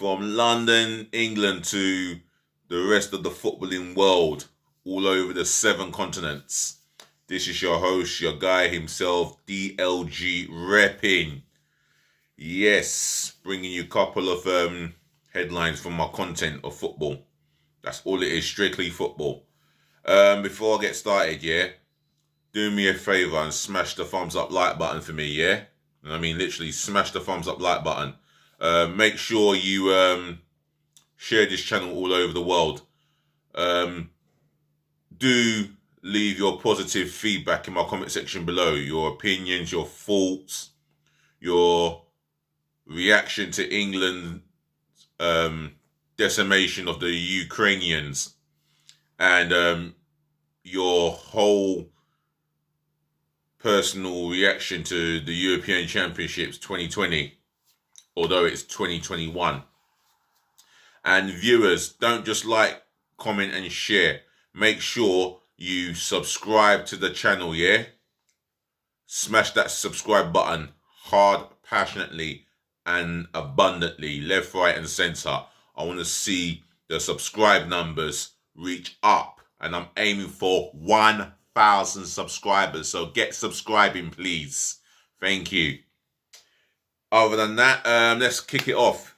From London, England to the rest of the footballing world, all over the 7 continents. This is your host, your guy himself, DLG repping. Yes, bringing you a couple of headlines from my content of football. That's all it is, strictly football. Before I get started, do me a favour and smash the thumbs up like button for me, I mean, literally smash the thumbs up like button. Make sure you share this channel all over the world. Do leave your positive feedback in my comment section below. Your opinions, your thoughts, your reaction to England's decimation of the Ukrainians, and your whole personal reaction to the European Championships 2020, although it's 2021. And viewers, don't just like, comment and share. Make sure you subscribe to the channel, Smash that subscribe button hard, passionately and abundantly, left, right and centre. I want to see the subscribe numbers reach up, and I'm aiming for 1,000 subscribers. So get subscribing, please. Thank you. Other than that, let's kick it off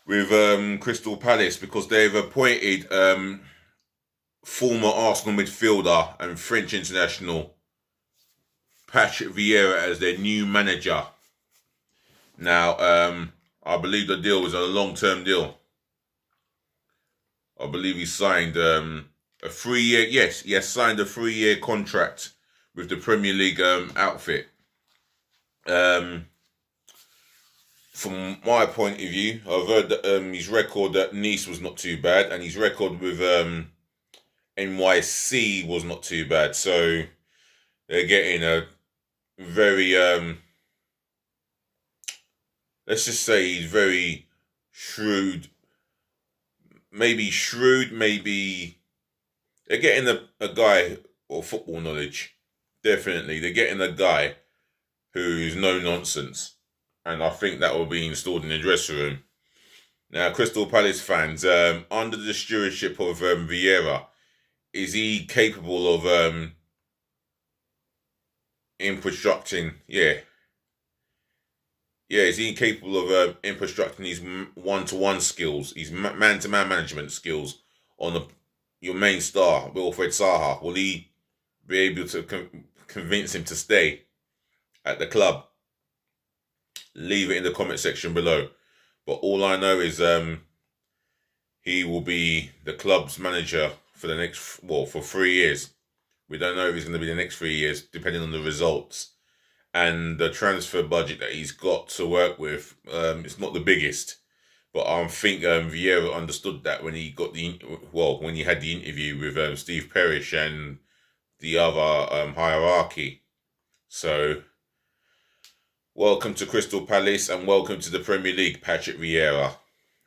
with Crystal Palace, because they've appointed former Arsenal midfielder and French international Patrick Vieira as their new manager. Now, I believe the deal was a long-term deal. I believe he signed a 3-year, he has signed a 3-year contract with the Premier League outfit. From my point of view, I've heard that his record at Nice was not too bad, and his record with NYC was not too bad. So they're getting a very, let's just say he's very shrewd. Maybe they're getting a guy of football knowledge. Definitely, they're getting a guy who's no nonsense. And I think that will be installed in the dressing room. Now, Crystal Palace fans, under the stewardship of Vieira, is he capable of infrastructing? Is he capable of infrastructing his one-to-one skills, his man-to-man management skills on your main star, Wilfred Zaha? Will he be able to convince him to stay at the club? Leave it in the comment section below. But all I know is he will be the club's manager for the next, for 3 years. We don't know if it's going to be the next 3 years, depending on the results. And the transfer budget that he's got to work with, it's not the biggest. But I think Vieira understood that when he got when he had the interview with Steve Perish and the other hierarchy. So, welcome to Crystal Palace and welcome to the Premier League, Patrick Vieira.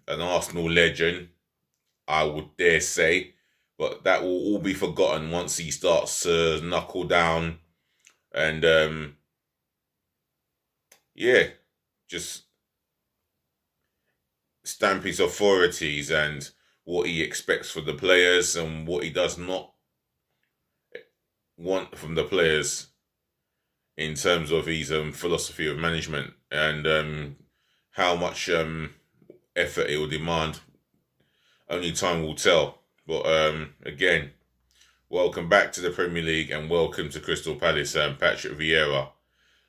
An Arsenal legend, I would dare say. But that will all be forgotten once he starts to knuckle down and, just stamp his authorities and what he expects for the players and what he does not want from the players in terms of his philosophy of management, and how much effort it will demand. Only time will tell. But again, welcome back to the Premier League and welcome to Crystal Palace, Patrick Vieira.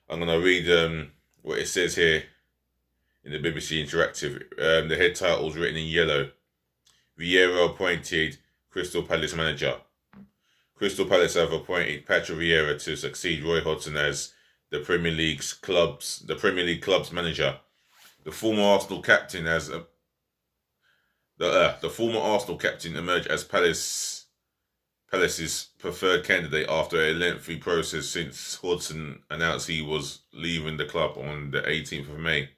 I'm going to read what it says here in the BBC Interactive. The head title is written in yellow. Vieira appointed Crystal Palace manager. Crystal Palace have appointed Patrick Vieira to succeed Roy Hodgson as the Premier League club's manager. The former Arsenal captain emerged as Palace's preferred candidate after a lengthy process since Hodgson announced he was leaving the club on the 18th of May.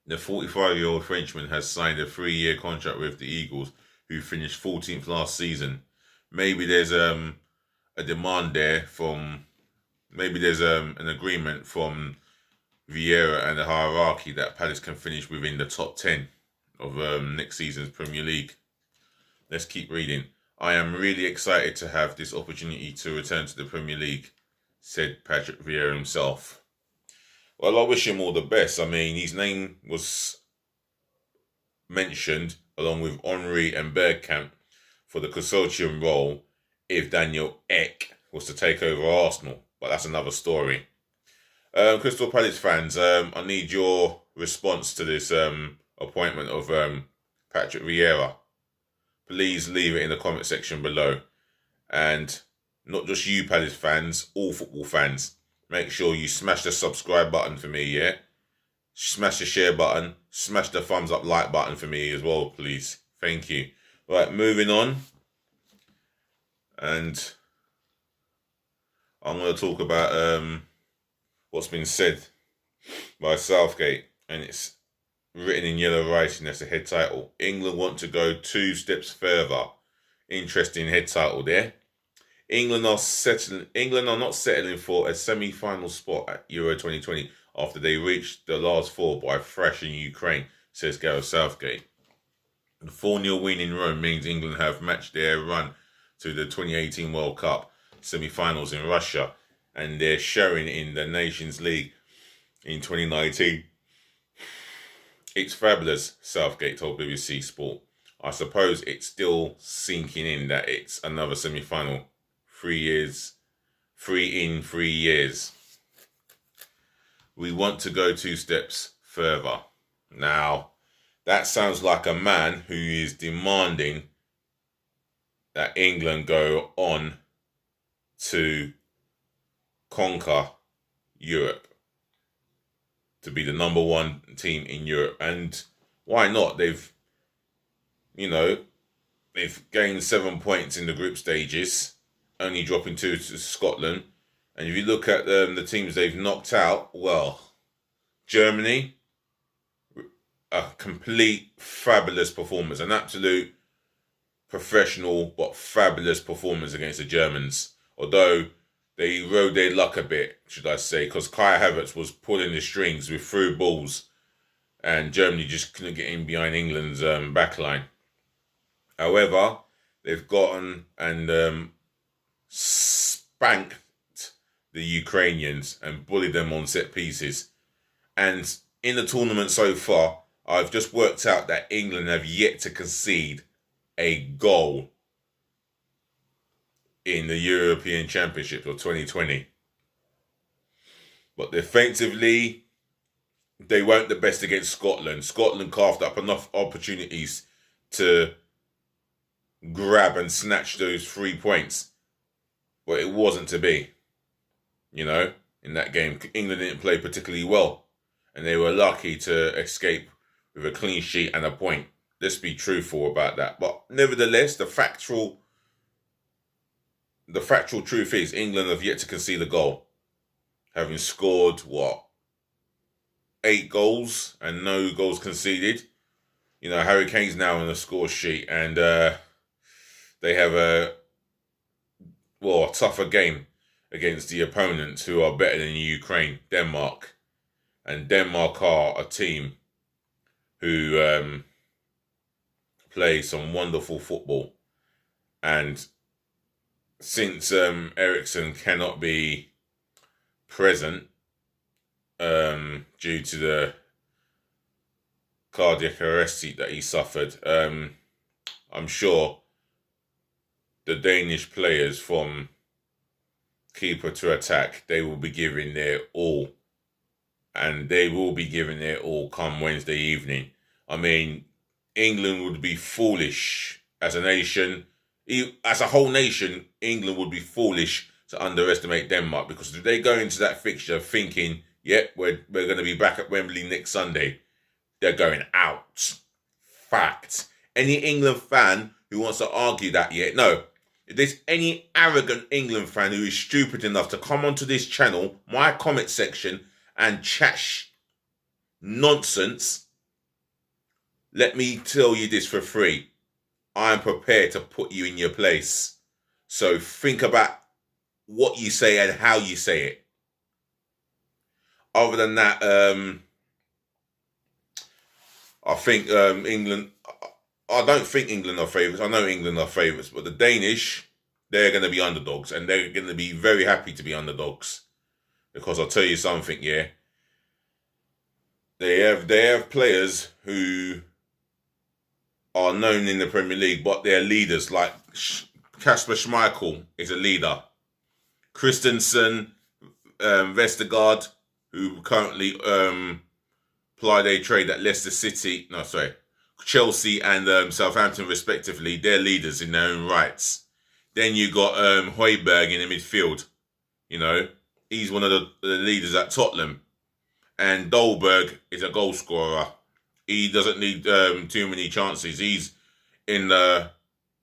The 45-year-old Frenchman has signed a 3-year contract with the Eagles, who finished 14th last season. Maybe there's a demand there from, maybe there's an agreement from Vieira and the hierarchy that Palace can finish within the top 10 of next season's Premier League. Let's keep reading. I am really excited to have this opportunity to return to the Premier League, said Patrick Vieira himself. Well, I wish him all the best. I mean, his name was mentioned along with Henry and Bergkamp for the consortium role if Daniel Ek was to take over Arsenal. But that's another story. Crystal Palace fans, I need your response to this appointment of Patrick Vieira. Please leave it in the comment section below. And not just you Palace fans, all football fans. Make sure you smash the subscribe button for me, yeah? Smash the share button. Smash the thumbs up like button for me as well, please. Thank you. Right, moving on. And I'm going to talk about what's been said by Southgate. And it's written in yellow writing as a head title. England want to go 2 steps further. Interesting head title there. England are not settling for a semi-final spot at Euro 2020 after they reached the last 4 by thrashing Ukraine, says Gareth Southgate. The 4-0 win in Rome means England have matched their run to the 2018 World Cup semi-finals in Russia and their showing in the Nations League in 2019. It's fabulous, Southgate told BBC Sport. I suppose it's still sinking in that it's another semi-final. 3 years. 3 in 3 years. We want to go 2 steps further. Now, that sounds like a man who is demanding that England go on to conquer Europe, to be the number 1 team in Europe. And why not? They've gained 7 points in the group stages, only dropping 2 to Scotland. And if you look at the teams they've knocked out, well, Germany, a complete fabulous performance, an absolute professional but fabulous performance against the Germans. Although they rode their luck a bit, should I say, because Kai Havertz was pulling the strings with through balls and Germany just couldn't get in behind England's backline. However, they've gotten and spanked the Ukrainians and bullied them on set pieces. And in the tournament so far, I've just worked out that England have yet to concede a goal in the European Championship of 2020. But defensively, they weren't the best against Scotland. Scotland carved up enough opportunities to grab and snatch those 3 points. But it wasn't to be. In that game, England didn't play particularly well. And they were lucky to escape with a clean sheet and a point. Let's be truthful about that. But nevertheless, the factual truth is England have yet to concede a goal. Having scored, 8 goals and no goals conceded. Harry Kane's now on the score sheet and they have a tougher game against the opponents who are better than Ukraine, Denmark. And Denmark are a team who play some wonderful football. And since Eriksen cannot be present due to the cardiac arrest that he suffered, I'm sure the Danish players from keeper to attack, they will be giving their all. And they will be giving their all come Wednesday evening. I mean, England would be foolish as a nation. As a whole nation, England would be foolish to underestimate Denmark, because if they go into that fixture thinking, we're going to be back at Wembley next Sunday, they're going out. Fact. Any England fan who wants to argue that no. If there's any arrogant England fan who is stupid enough to come onto this channel, my comment section, and chat nonsense, let me tell you this for free. I am prepared to put you in your place. So think about what you say and how you say it. Other than that, I think England. I don't think England are favourites. I know England are favourites, but the Danish, they're going to be underdogs, and they're going to be very happy to be underdogs because I'll tell you something. Yeah, they have players who are known in the Premier League, but they're leaders. Like Kasper Schmeichel is a leader. Christensen, Vestergaard, who currently ply their trade at Leicester City. No, sorry, Chelsea and Southampton respectively. They're leaders in their own rights. Then you got Højbjerg in the midfield. You know, he's one of the leaders at Tottenham. And Dolberg is a goal scorer. He doesn't need too many chances. He's in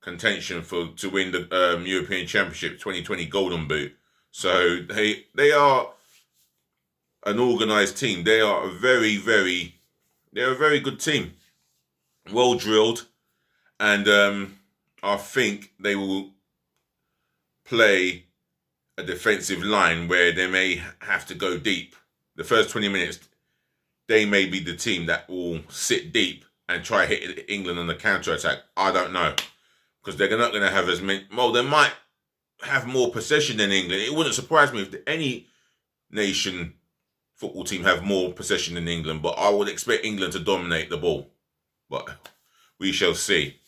contention to win the European Championship 2020 Golden Boot. So they are an organised team. They are they're a very good team. Well drilled. And I think they will play a defensive line where they may have to go deep. The first 20 minutes, they may be the team that will sit deep and try hit England on the counter-attack. I don't know. Because they're not going to have as many... Well, they might have more possession than England. It wouldn't surprise me if any nation football team have more possession than England, but I would expect England to dominate the ball. But we shall see.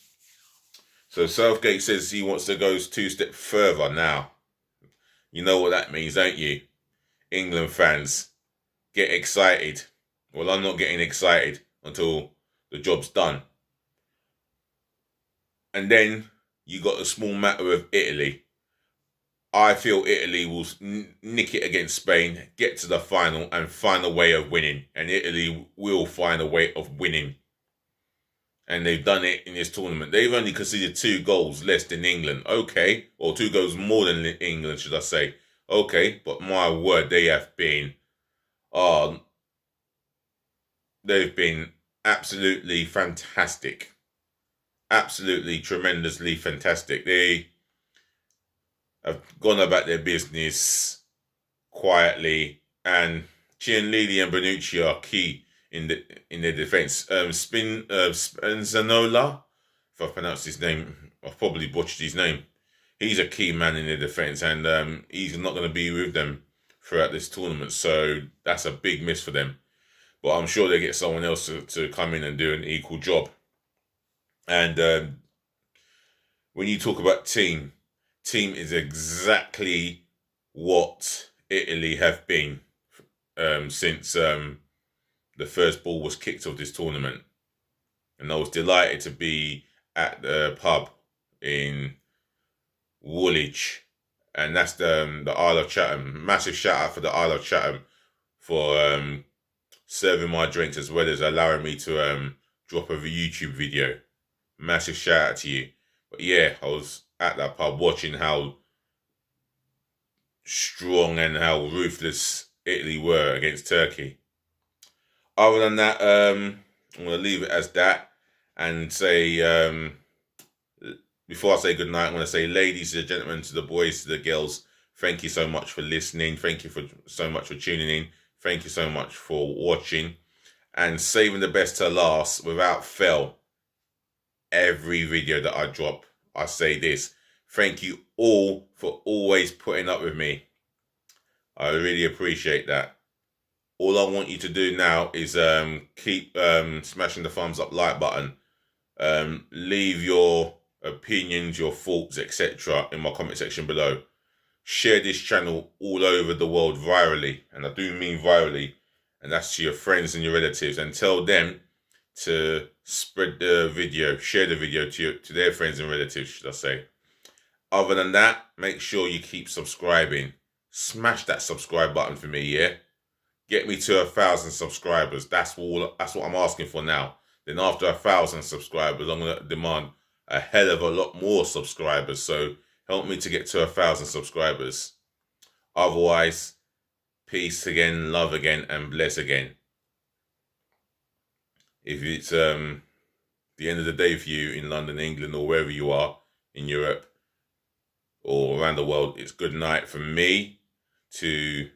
So Southgate says he wants to go 2 steps further now. You know what that means, don't you? England fans, get excited. Well, I'm not getting excited until the job's done. And then you got the small matter of Italy. I feel Italy will nick it against Spain, get to the final and find a way of winning. And Italy will find a way of winning. And they've done it in this tournament. They've only conceded 2 goals less than England. Okay. Or 2 goals more than England, should I say. Okay. But my word, they have been... they've been absolutely fantastic. Absolutely, tremendously fantastic. They have gone about their business quietly. And Chiellini and Bonucci are key in their defence. Spinazzola, if I pronounce his name, I've probably butchered his name. He's a key man in their defence, and he's not going to be with them throughout this tournament. So that's a big miss for them. But I'm sure they get someone else to come in and do an equal job. And when you talk about team is exactly what Italy have been since the first ball was kicked of this tournament. And I was delighted to be at the pub in Woolwich. And that's the Isle of Chatham. Massive shout out for the Isle of Chatham for serving my drinks as well as allowing me to drop a YouTube video. Massive shout out to you. But yeah, I was at that pub watching how strong and how ruthless Italy were against Turkey. Other than that, I'm going to leave it as that and say, before I say goodnight, I'm going to say, ladies and gentlemen, to the boys, to the girls, thank you so much for listening. Thank you so much for tuning in. Thank you so much for watching. And saving the best to last, without fail, every video that I drop, I say this. Thank you all for always putting up with me. I really appreciate that. All I want you to do now is keep smashing the thumbs up like button. Leave your opinions, your thoughts, etc. in my comment section below. Share this channel all over the world virally. And I do mean virally. And that's to your friends and your relatives. And tell them to spread the video, share the video to their friends and relatives, should I say. Other than that, make sure you keep subscribing. Smash that subscribe button for me, yeah? Get me to 1,000 subscribers. That's what I'm asking for now. Then after 1,000 subscribers, I'm going to demand a hell of a lot more subscribers. So help me to get to 1,000 subscribers. Otherwise, peace again, love again, and bless again. If it's the end of the day for you in London, England, or wherever you are in Europe or around the world, it's good night from me to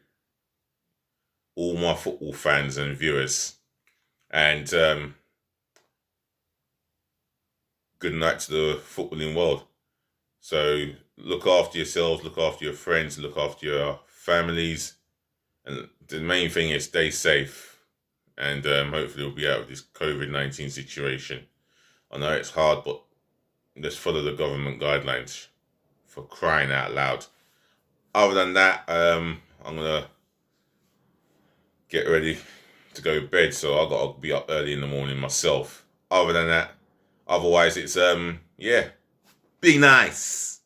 all my football fans and viewers. And good night to the footballing world. So look after yourselves, look after your friends, look after your families. And the main thing is stay safe. And hopefully we'll be out of this COVID-19 situation. I know it's hard, but just follow the government guidelines, for crying out loud. Other than that, I'm going to get ready to go to bed, so I've got to be up early in the morning myself. Other than that, otherwise it's, yeah, be nice.